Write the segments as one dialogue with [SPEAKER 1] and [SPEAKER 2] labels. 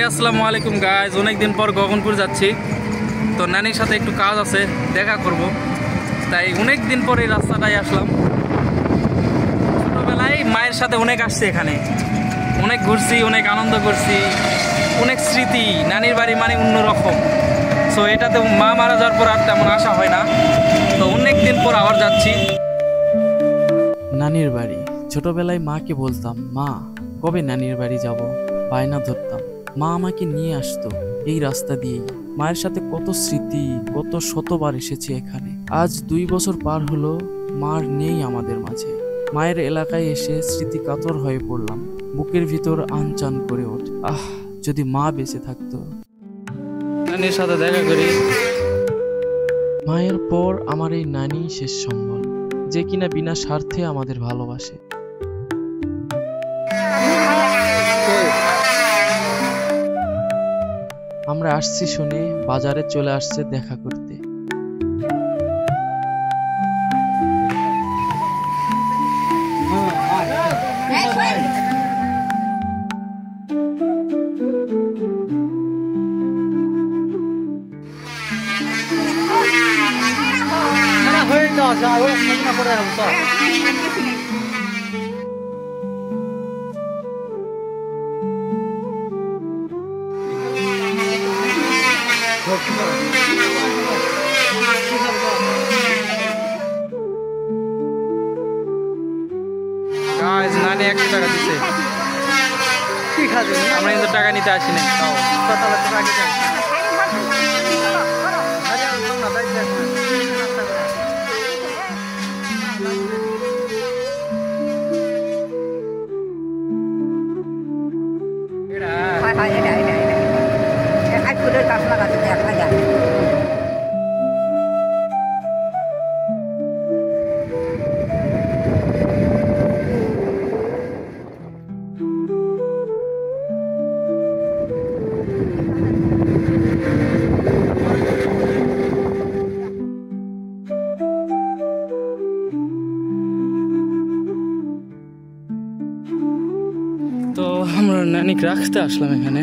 [SPEAKER 1] আসসালামু আলাইকুম গাইজ, অনেকদিন পর গগনপুর যাচ্ছি। তো নানির সাথে একটু কাজ আছে, দেখা করব, তাই অনেক দিন পর এই রাস্তাটাই আসলাম। ছোটবেলায় মায়ের সাথে অনেক আসছি, এখানে অনেক ঘুরছি, অনেক আনন্দ করছি, অনেক স্মৃতি। নানির বাড়ি মানে অন্যরকম। সো এটাতে মা মারা যাওয়ার পর আর তেমন আশা হয় না, তো অনেক দিন পর আবার যাচ্ছি
[SPEAKER 2] নানির বাড়ি। ছোটবেলায় মাকে বলতাম, মা কবে নানির বাড়ি যাব, বায়না ধরতাম। মা আমাকে নিয়ে আসতো এই রাস্তা দিয়েই। মায়ের সাথে কত স্মৃতি, কত শতবার এসেছি এখানে। আজ 2 বছর পার হলো, মার নেই আমাদের মাঝে। মায়ের এলাকায় এসে স্মৃতি কাতর হয়ে পড়লাম। বুকের ভিতর আনচান করে ওঠে, যদি মা বেঁচে থাকতো।
[SPEAKER 1] নানির সাথে দেখা করি।
[SPEAKER 2] মায়ের পর আমার এই নানি শেষ সম্বল, যে কিনা বিনা স্বার্থে আমাদের ভালোবাসে। আমরা আসছি শুনে বাজারে চলে আসছে দেখা করতে।
[SPEAKER 1] গাইজ, নানি 1 টাকা দিচ্ছে। আমরা কিন্তু টাকা নিতে আসি নাই। তো আমরা নানিকে রাখতে আসলাম এখানে।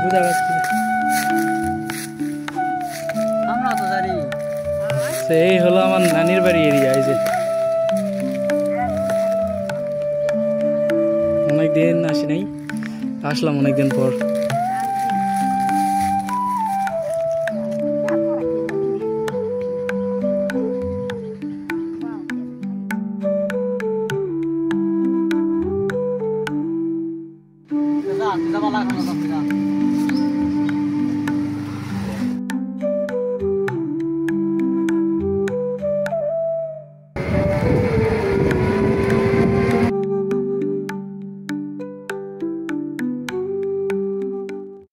[SPEAKER 1] বুঝা যাচ্ছে, এই হলো আমার নানির বাড়ি এরিয়া। এই যে অনেকদিন আসি নাই, আসলাম অনেকদিন পর।